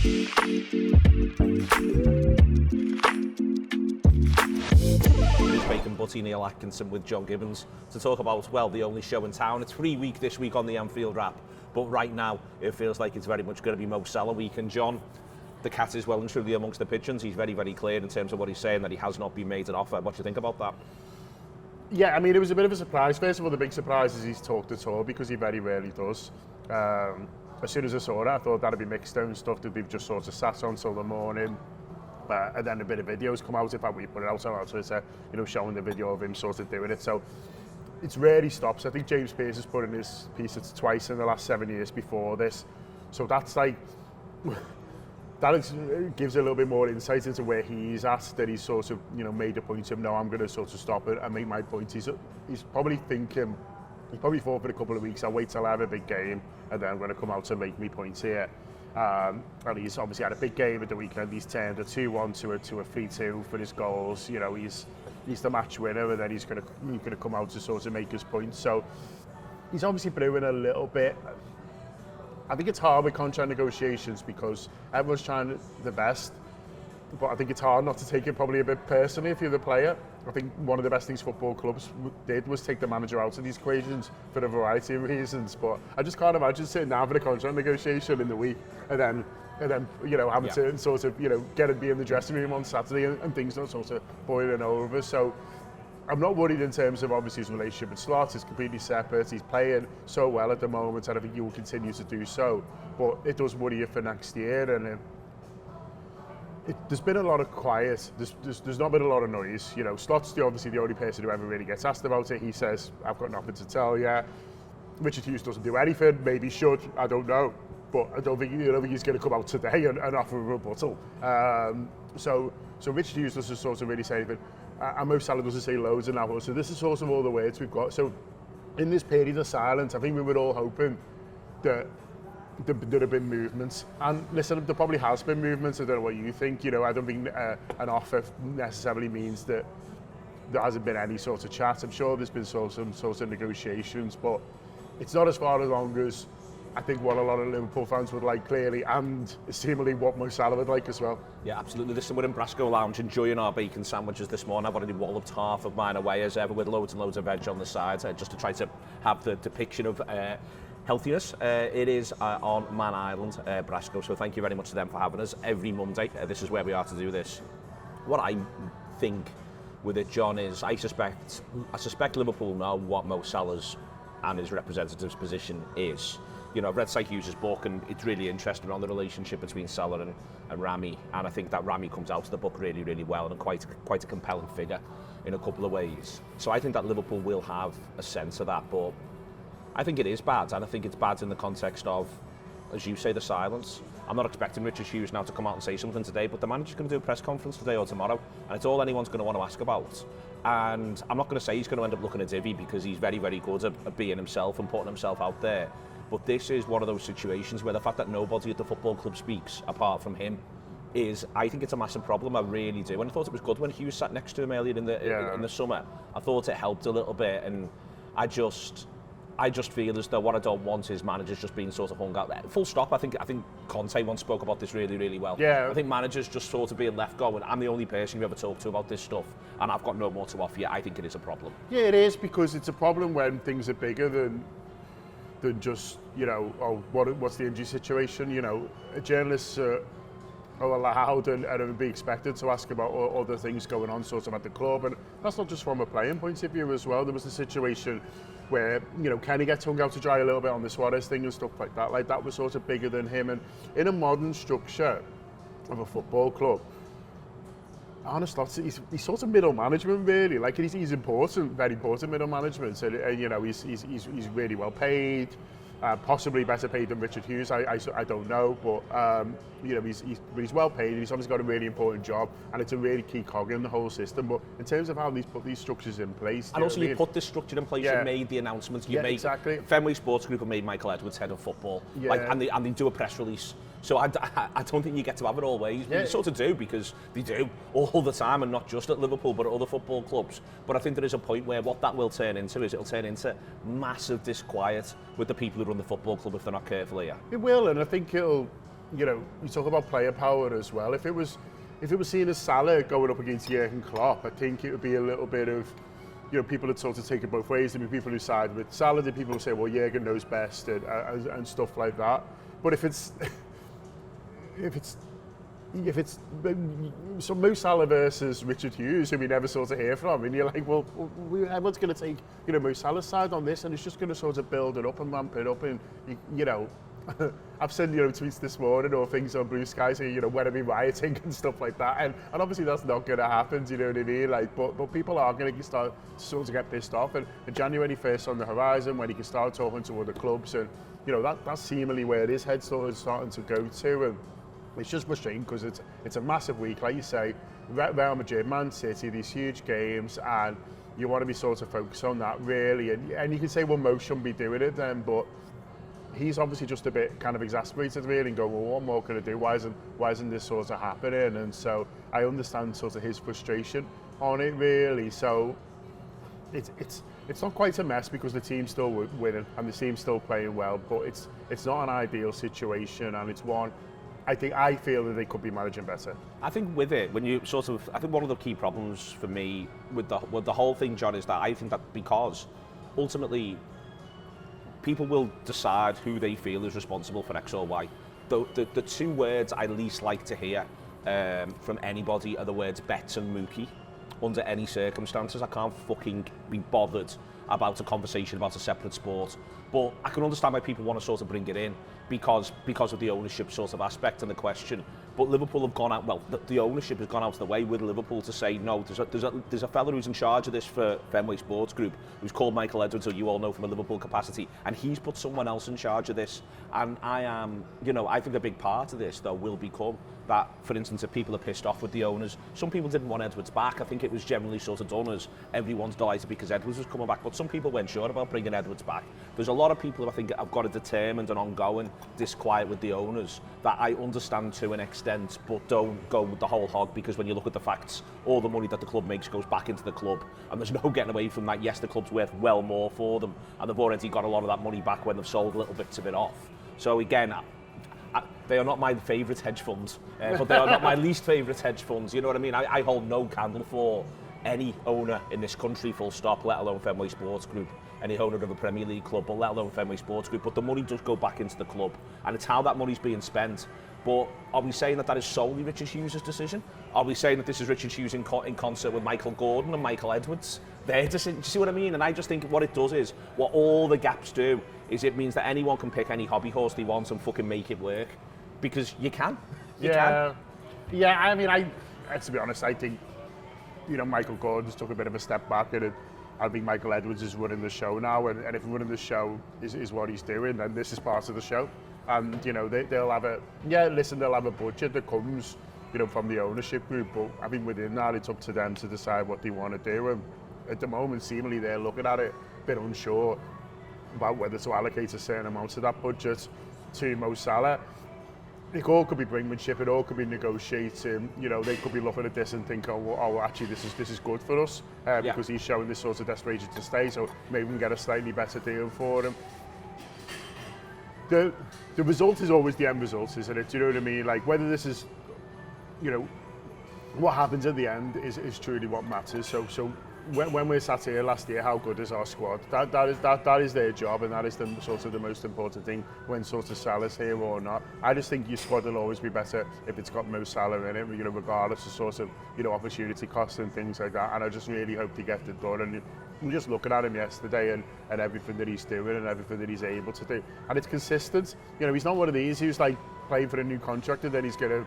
Bacon, Butty, Neil Atkinson with John Gibbons to talk about, well, the only show in town. It's free week this week on the Anfield Wrap, but right now it feels like it's very much going to be Mo Salah week. And John, the cat is well and truly amongst the pigeons. He's very, very clear in terms of what he's saying, that he has not been made an offer. What do you think about that? Yeah, I mean, it was a bit of a surprise. First of all, the big surprise is he's talked at all, because he very rarely does. As soon as I saw it, I thought that'd be mixed down stuff that they've just sort of sat on till the morning. And then a bit of videos come out. In fact, we put it out on Twitter, showing the video of him sort of doing it. So it's rarely stops. I think James Pearce has put in his piece, it's twice in the last 7 years before this. So that's like, gives a little bit more insight into where he's at, that he's sort of, made a point of, no, I'm going to sort of stop it and make my point. He's probably thinking, he probably thought for a couple of weeks, I'll wait till I have a big game and then I'm going to come out and make me points here. And he's obviously had a big game at the weekend. He's turned a 2-1 to a 3-2 for his goals. He's the match winner, and then he's going to come out to sort of make his point. So he's obviously brewing a little bit. I think it's hard with contract negotiations because everyone's trying the best, but I think it's hard not to take it probably a bit personally if you're the player. I think one of the best things football clubs did was take the manager out of these equations for a variety of reasons. But I just can't imagine sitting down for a contract negotiation in the week and then having to sort of get and be in the dressing room on Saturday and things not sort of boiling over. So I'm not worried in terms of obviously his relationship with Slot. It's completely separate. He's playing so well at the moment, and I think he will continue to do so. But it does worry you for next year, and there's been a lot of quiet. There's not been a lot of noise. Slot's obviously the only person who ever really gets asked about it. He says, "I've got nothing to tell you." Richard Hughes doesn't do anything. Maybe should. I don't know. But I don't think he's going to come out today and offer a rebuttal. So Richard Hughes doesn't sort of really say anything. And Mo Salah doesn't say loads and that. So this is sort of all the words we've got. So in this period of silence, I think we were all hoping that there have been movements. And listen, there probably has been movements. I don't know what you think. I don't think an offer necessarily means that there hasn't been any sort of chat. I'm sure there's been some sort of negotiations, but it's not as far along as I think what a lot of Liverpool fans would like, clearly, and seemingly what Mo Salah would like as well. Yeah, absolutely. Listen, we're in Brasco Lounge enjoying our bacon sandwiches this morning. I've already walloped half of mine away as ever with loads and loads of veg on the side, just to try to have the depiction of healthiness. It is on Man Island, Brasco, so thank you very much to them for having us every Monday. This is where we are to do this. What I think with it, John, is I suspect Liverpool know what Mo Salah's and his representative's position is. I've read Sy Hughes' book, and it's really interesting on the relationship between Salah and Rami, and I think that Rami comes out of the book really, really well, and quite a compelling figure in a couple of ways. So I think that Liverpool will have a sense of that, but I think it is bad, and I think it's bad in the context of, as you say, the silence. I'm not expecting Richard Hughes now to come out and say something today, but the manager's going to do a press conference today or tomorrow, and it's all anyone's going to want to ask about. And I'm not going to say he's going to end up looking at divvy, because he's very, very good at being himself and putting himself out there. But this is one of those situations where the fact that nobody at the football club speaks apart from him I think it's a massive problem. I really do. And I thought it was good when Hughes sat next to him earlier in the summer. I thought it helped a little bit, and I just feel as though what I don't want is managers just being sort of hung out there. Full stop. I think Conte once spoke about this really, really well. Yeah. I think managers just sort of being left going, I'm the only person you've ever talked to about this stuff, and I've got no more to offer you. I think it is a problem. Yeah, it is, because it's a problem when things are bigger than just, what's the injury situation? Journalists are allowed and are be expected to ask about other things going on sort of at the club, and that's not just from a playing point of view as well. There was a situation where, Kenny gets hung out to dry a little bit on the Suarez thing and stuff like that. Like, that was sort of bigger than him, and in a modern structure of a football club, honestly, he's sort of middle management, really. Like, he's important, very important middle management. So, he's really well paid, possibly better paid than Richard Hughes. I don't know, but he's well paid. He's obviously got a really important job, and it's a really key cog in the whole system. But in terms of how he's put these structures in place, and also you put this structure in place. You made the announcements. You made exactly. Fenway Sports Group have made Michael Edwards head of football, and they do a press release. So I don't think you get to have it all ways. Yeah. You sort of do, because they do all the time, and not just at Liverpool, but at other football clubs. But I think there is a point where what that will turn into is it'll turn into massive disquiet with the people who run the football club if they're not careful here. It will, and I think it'll you know, you talk about player power as well. If it was seen as Salah going up against Jurgen Klopp, I think it would be a little bit of, you know, people would sort of take it both ways. There'd be people who side with Salah, there'd be people who say, well, Jurgen knows best and stuff like that. But if it's so Mo Salah versus Richard Hughes, who we never sort of hear from, and you're like, well, everyone's going to take, you know, Mo Salah's side on this, and it's just going to sort of build it up and ramp it up, and you know, I've seen, you know, tweets this morning or things on Blue Sky saying, you know, when are we rioting and stuff like that, and obviously that's not going to happen, do you know what I mean? Like, but people are going to start sort of get pissed off, and January 1st on the horizon when he can start talking to other clubs, and you know, that's seemingly where his head's sort of starting to go to, and it's just frustrating because it's a massive week, like you say, Real Madrid, Man City, these huge games, and you want to be sort of focused on that really, and you can say, well, Mo shouldn't be doing it then, but he's obviously just a bit kind of exasperated really and go, well, what more can I do? Why isn't this sort of happening? And so I understand sort of his frustration on it really. So it's not quite a mess because the team's still winning and the team's still playing well, but it's not an ideal situation, and it's one I feel that they could be managing better. I think with it, when you sort of, I think one of the key problems for me with the whole thing, John, is that I think that because ultimately people will decide who they feel is responsible for X or Y. The two words I least like to hear from anybody are the words Betts and Mookie. Under any circumstances, I can't fucking be bothered about a conversation about a separate sport. But I can understand why people want to sort of bring it in because of the ownership sort of aspect and the question. But Liverpool have gone out, well, the ownership has gone out of the way with Liverpool to say, no, there's a fella who's in charge of this for Fenway Sports Group, who's called Michael Edwards, who you all know from a Liverpool capacity, and he's put someone else in charge of this. And I think a big part of this, though, will become that, for instance, if people are pissed off with the owners, some people didn't want Edwards back. I think it was generally sort of done as everyone's delighted because Edwards was coming back, but some people weren't sure about bringing Edwards back. There's a lot of people who I think have got a determined and ongoing disquiet with the owners that I understand to an extent, but don't go with the whole hog, because when you look at the facts, all the money that the club makes goes back into the club, and there's no getting away from that. Yes, the club's worth well more for them, and they've already got a lot of that money back when they've sold little bits of it off. So again, they are not my favourite hedge funds, but they are not my least favourite hedge funds. You know what I mean? I hold no candle for any owner in this country, full stop, let alone Fenway Sports Group, any owner of a Premier League club, but let alone Fenway Sports Group. But the money does go back into the club, and it's how that money's being spent. But are we saying that is solely Richard Hughes' decision? Are we saying that this is Richard Hughes in concert with Michael Gordon and Michael Edwards? Their decision. Do you see what I mean? And I just think what it does is, what all the gaps do, is it means that anyone can pick any hobby horse they want and fucking make it work. Because you can. You can. Yeah, I mean, to be honest, I think, you know, Michael Gordon's took a bit of a step back, and I think Michael Edwards is running the show now, and if running the show is what he's doing, then this is part of the show. And, you know, they'll have a budget that comes, you know, from the ownership group, but I think within that, it's up to them to decide what they want to do. And at the moment, seemingly they're looking at it a bit unsure about whether to allocate a certain amount of that budget to Mo Salah. It all could be brinkmanship, it all could be negotiating. You know, they could be looking at this and think, oh actually this is good for us because he's showing this sort of desperation to stay, so maybe we can get a slightly better deal for him. The result is always the end result, isn't it? Do you know what I mean? Like, whether this is, you know, what happens at the end is truly what matters. So when we sat here last year, how good is our squad? That is their job, and that is the sort of the most important thing when sort of Salah's here or not. I just think your squad will always be better if it's got Mo Salah in it, you know, regardless of sort of, you know, opportunity costs and things like that. And I just really hope to get it done. And I'm just looking at him yesterday and everything that he's doing and everything that he's able to do, and it's consistent. You know, he's not one of these who's like playing for a new contract and then he's gonna,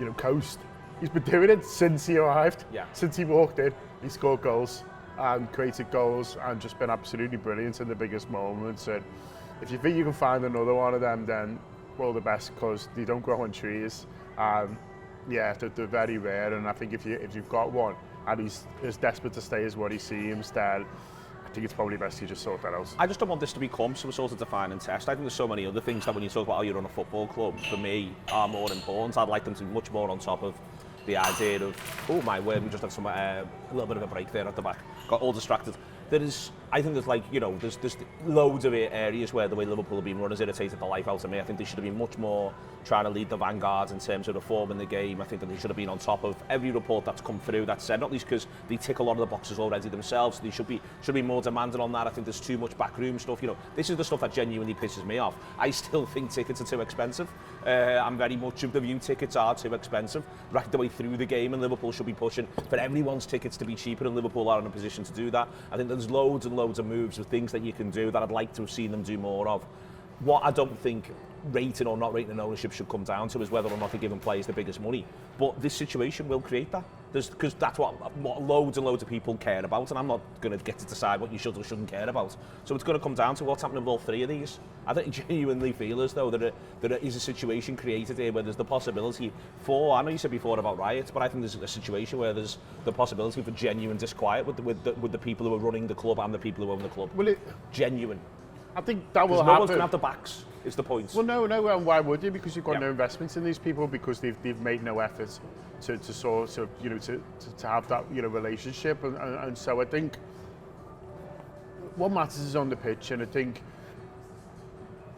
you know, coast. He's been doing it since he arrived. Since he walked in, he scored goals and created goals and just been absolutely brilliant in the biggest moments. And if you think you can find another one of them, then all the best, because they don't grow on trees. They're very rare. And I think if you've got one and he's as desperate to stay as what he seems, then I think it's probably best you just sort that out. I just don't want this to become some sort of defining test. I think there's so many other things that when you talk about how you run a football club, for me, are more important. I'd like them to be much more on top of the idea of, oh my word, we just had some a little bit of a break there at the back. Got all distracted. I think there's there's loads of areas where the way Liverpool have been run has irritated the life out of me. I think they should have been much more trying to lead the vanguard in terms of reforming the game. I think that they should have been on top of every report that's come through that said, not least because they tick a lot of the boxes already themselves. They should be more demanding on that. I think there's too much backroom stuff. This is the stuff that genuinely pisses me off. I still think tickets are too expensive. I'm very much of the view tickets are too expensive right the way through the game, and Liverpool should be pushing for everyone's tickets to be cheaper, and Liverpool are in a position to do that. I think there's loads and loads of moves of things that you can do that I'd like to have seen them do more of. What I don't think rating or not rating ownership should come down to is whether or not they're giving players the biggest money. But this situation will create that. Because that's what loads and loads of people care about, and I'm not going to get to decide what you should or shouldn't care about. So it's going to come down to what's happening with all three of these. I think genuinely feel as though there is a situation created here where there's the possibility for, I know you said before about riots, but I think there's a situation where there's the possibility for genuine disquiet with the people who are running the club and the people who own the club. Genuine. I think that will happen. happen. No one's going to have the backs, is the point. Well, no, and why would you? Because you've got no investments in these people, because they've made no effort to sort of, to have that, relationship. And so I think what matters is on the pitch, and I think,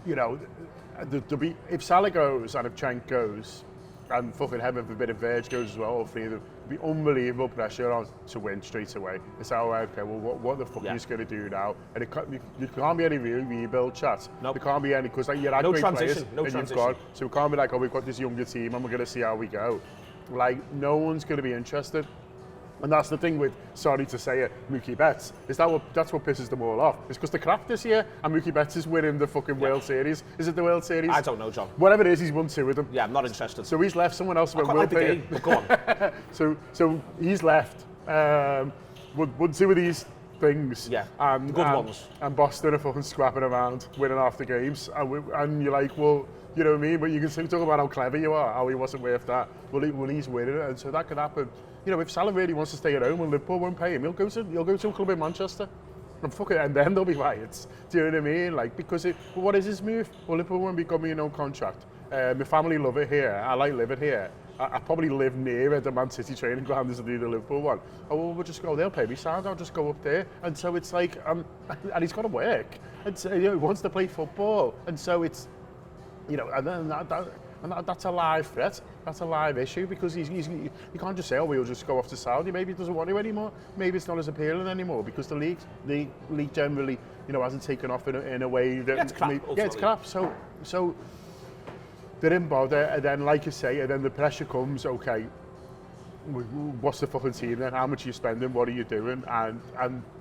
if Salah goes and if Cenk goes, and fucking heaven forbid if Verge goes as well, all three of them, there'll be unbelievable pressure on to win straight away. It's okay, well, what the fuck are you going to do now? And there can't be any rebuild chat. Nope. There can't be any, because you had great players, no transition. So it can't be like, oh, we've got this younger team and we're going to see how we go. Like, no one's going to be interested. And that's the thing with, sorry to say it, Mookie Betts, that's what pisses them all off. It's because the crap this year, and Mookie Betts is winning the fucking World Series. Is it the World Series? I don't know, John. Whatever it is, he's won 2 of them. Yeah, I'm not interested. So he's left someone else. I quite like the game, but go on. So he's left. Won 2 of these things. Yeah, and, the good ones. And Boston are fucking scrapping around, winning half the games. And you're like, well, you know what I mean? But you can talk about how clever you are, how he wasn't worth that. Well, he's winning it, and so that could happen. If Salah really wants to stay at home and Liverpool won't pay him, he'll go to a club in Manchester. And then there'll be riots. Do you know what I mean? Like, because what is his move? Well, Liverpool won't be coming in no contract. My family love it here. I like living here. I probably live near the Man City training ground as I do the Liverpool one. Oh, well, we'll just go, they'll pay me sound, I'll just go up there. And so it's like, and he's got to work. And so, he wants to play football. And so it's, and then that's a live threat. That's a live issue, because you can't just say, oh, we'll just go off to Saudi. Maybe he doesn't want to anymore. Maybe it's not as appealing anymore, because the league generally, hasn't taken off in a way that... Yeah, it's crap. It's crap. So they didn't bother, and then, like you say, and then the pressure comes, okay, what's the fucking team then? How much are you spending? What are you doing? And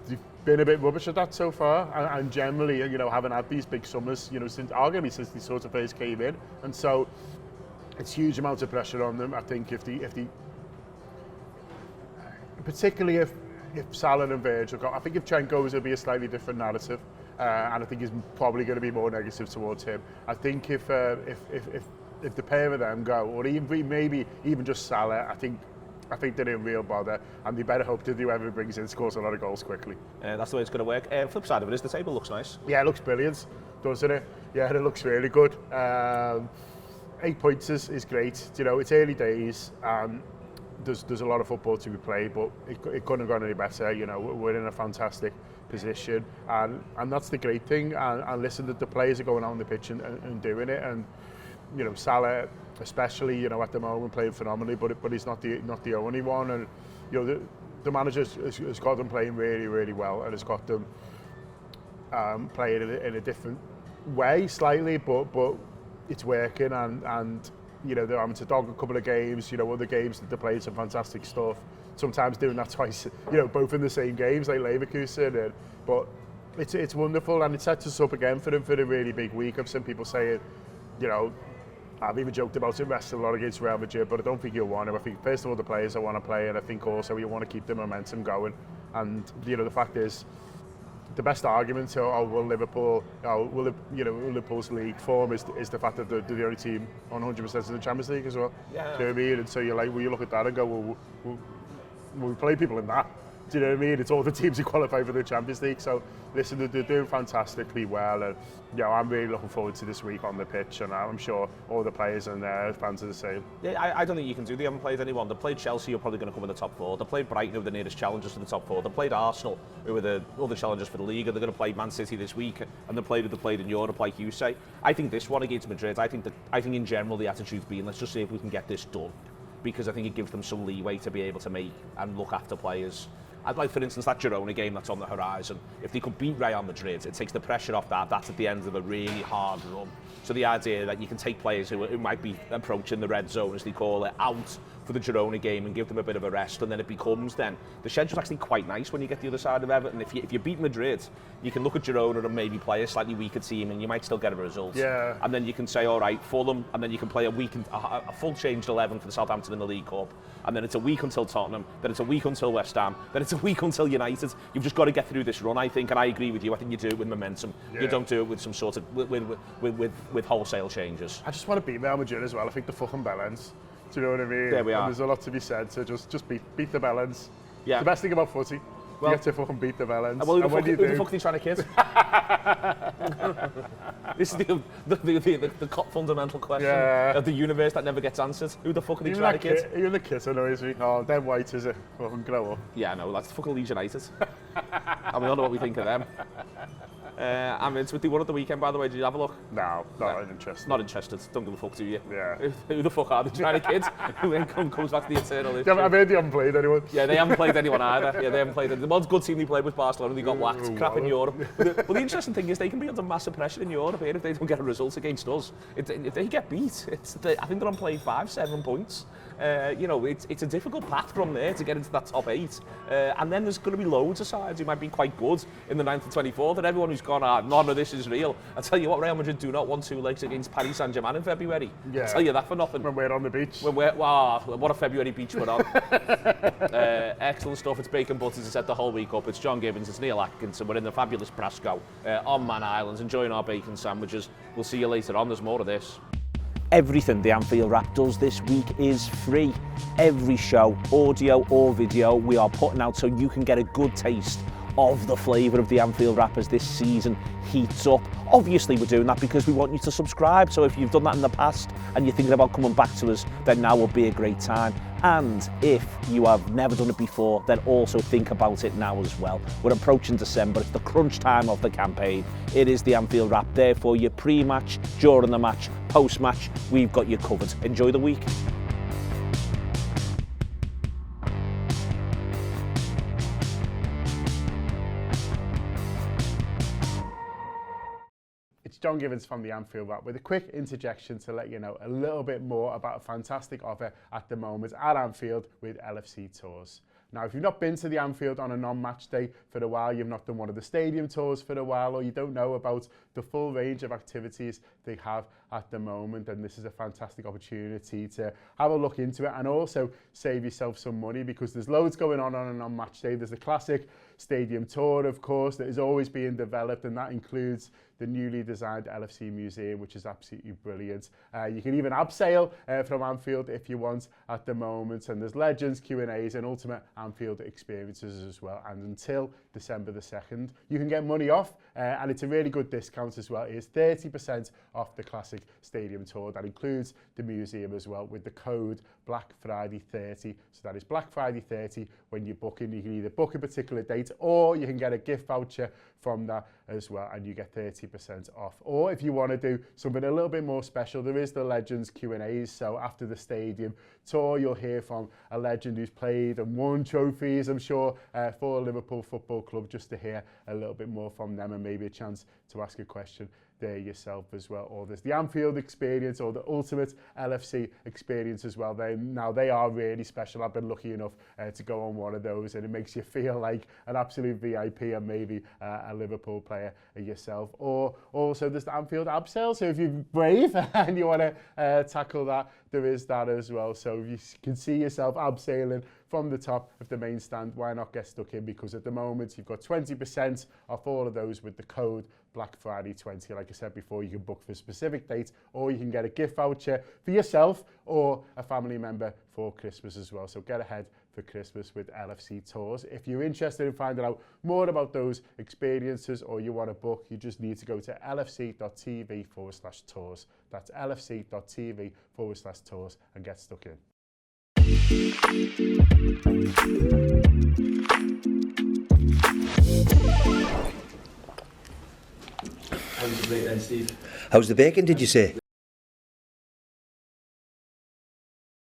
they've been a bit rubbish at that so far, and generally, haven't had these big summers, arguably since they sort of first came in. And so it's huge amounts of pressure on them. I think if particularly if Salah and Virgil go, I think if Cenk goes, it'll be a slightly different narrative, and I think he's probably going to be more negative towards him. I think if the pair of them go, or maybe even just Salah, I think they're in real bother, and they better hope that whoever brings in scores a lot of goals quickly. That's the way it's going to work. Flip side of it is the table looks nice. Yeah, it looks brilliant, doesn't it? Yeah, it looks really good. 8 points is great. It's early days. There's a lot of football to be played, but it couldn't have gone any better. We're in a fantastic position, and that's the great thing. And listen, the players are going out on the pitch and doing it, and Salah especially, at the moment playing phenomenally, but he's not the only one. And the manager has got them playing really, really well, and has got them playing in a different way slightly, but it's working, and they're having to dog a couple of games. Other games that they played some fantastic stuff. Sometimes doing that twice, both in the same games, like Leverkusen. But it's wonderful, and it sets us up again for them for a really big week. I've seen people saying, I've even joked about it resting a lot against Real Madrid, but I don't think you'll want to. I think first of all the players want to play, and I think also you want to keep the momentum going. And the fact is, the best argument, will Liverpool's league form is the fact that they're the only team on 100% in the Champions League as well. Yeah. Do you know what I mean? And so you're like, you look at that and go, well, we play people in that. Do you know what I mean? It's all the teams who qualify for the Champions League. So, listen, they're doing fantastically well. And, I'm really looking forward to this week on the pitch. And I'm sure all the players and fans are the same. Yeah, I don't think you can do. They haven't played anyone. They played Chelsea, who are probably going to come in the top 4. They played Brighton, who are the nearest challengers to the top 4. They played Arsenal, who are the other challengers for the league. And they're going to play Man City this week. And they played in Europe, like you say. I think this one against Madrid, I think in general the attitude's been, let's just see if we can get this done. Because I think it gives them some leeway to be able to make and look after players. I'd like, for instance, that Girona game that's on the horizon. If they could beat Real Madrid, it takes the pressure off that. That's at the end of a really hard run. So the idea that you can take players who might be approaching the red zone, as they call it, out for the Girona game and give them a bit of a rest, and then it becomes then the schedule's actually quite nice when you get the other side of Everton. If you beat Madrid, you can look at Girona and maybe play a slightly weaker team, and you might still get a result. Yeah. And then you can say, all right, Fulham, and then you can play a full changed 11 for the Southampton in the League Cup, and then it's a week until Tottenham, then it's a week until West Ham, then it's a week until United. You've just got to get through this run, I think, and I agree with you. I think you do it with momentum. Yeah. You don't do it with some sort of with wholesale changes. I just want to beat Real Madrid as well. I think the fucking bellends. Do you know what I mean? There we are. And there's a lot to be said, so just beat the bellends. Yeah. The best thing about footy, you get to fucking beat the bellends. Well, who the fuck are they trying to kid? This is the fundamental question of the universe that never gets answered. Who the fuck are they trying to kid? Even the kiss annoys me. Oh, them white is it? Fucking grow up. Yeah, no, that's fucking Leeds United. And we all know what we think of them. It's with the one at the weekend, by the way. Did you have a look? No, not interested. Not interested. Don't give a fuck, do you? Yeah. Who the fuck are they trying to kids? Who then comes back to the eternal issue? Yeah, I've heard they haven't played anyone. Yeah, they haven't played anyone either. Yeah, they haven't played. The one good team they played with Barcelona, they got whacked. Crap in Europe. But the interesting thing is they can be under massive pressure in Europe here if they don't get a result against us. If they get beat, I think they're on play 5-7 points. It's a difficult path from there to get into that top 8. And then there's going to be loads of sides who might be quite good in the 9th and 24th, and everyone who's gone, none of this is real. I tell you what, Real Madrid do not want 2 legs against Paris Saint-Germain in February. Yeah. I tell you that for nothing. When we're on the beach. What a February beach we're on. Excellent stuff. It's Bacon Butty to set the whole week up. It's John Gibbons, it's Neil Atkinson. We're in the fabulous Brasco on Man Islands, enjoying our bacon sandwiches. We'll see you later on. There's more of this. Everything the Anfield Wrap does this week is free. Every show, audio or video, we are putting out so you can get a good taste of the flavour of the Anfield Wrap as this season heats up. Obviously we're doing that because we want you to subscribe, so if you've done that in the past and you're thinking about coming back to us, then now will be a great time. And if you have never done it before, then also think about it now as well. We're approaching December, it's the crunch time of the campaign. It is the Anfield Wrap there for you pre-match, during the match, post-match. We've got you covered. Enjoy the week. John Gibbons from the Anfield Wrap with a quick interjection to let you know a little bit more about a fantastic offer at the moment at Anfield with LFC Tours. Now, if you've not been to the Anfield on a non-match day for a while, you've not done one of the stadium tours for a while, or you don't know about the full range of activities they have at the moment, then this is a fantastic opportunity to have a look into it and also save yourself some money, because there's loads going on a non-match day. There's the classic stadium tour, of course, that is always being developed, and that includes the newly designed LFC Museum, which is absolutely brilliant. You can even abseil from Anfield if you want at the moment, and there's Legends, Q&As and ultimate Anfield experiences as well. And until December the 2nd, you can get money off, and it's a really good discount as well. It's 30% off the classic stadium tour. That includes the museum as well, with the code Black Friday 30. So that is Black Friday 30 when you're booking. You can either book a particular date, or you can get a gift voucher from that as well, and you get 30% off. Or if you want to do something a little bit more special, there is the Legends Q&As. So after the stadium tour, you'll hear from a legend who's played and won trophies, I'm sure, for Liverpool Football Club, just to hear a little bit more from them and maybe a chance to ask a question there yourself as well. Or there's the Anfield experience, or the ultimate LFC experience as well. They are really special. I've been lucky enough to go on one of those, and it makes you feel like an absolute VIP and maybe a Liverpool player yourself. Or also there's the Anfield abseil, so if you're brave and you want to tackle that, there is that as well. So if you can see yourself abseiling from the top of the main stand, why not get stuck in? Because at the moment you've got 20% off all of those with the code Black Friday 20. Like I said before, you can book for a specific date, or you can get a gift voucher for yourself or a family member for Christmas as well. So get ahead for Christmas with LFC Tours. If you're interested in finding out more about those experiences or you want to book, you just need to go to lfc.tv/tours. That's lfc.tv/tours and get stuck in. How's the break then, Steve? How's the bacon, did you say?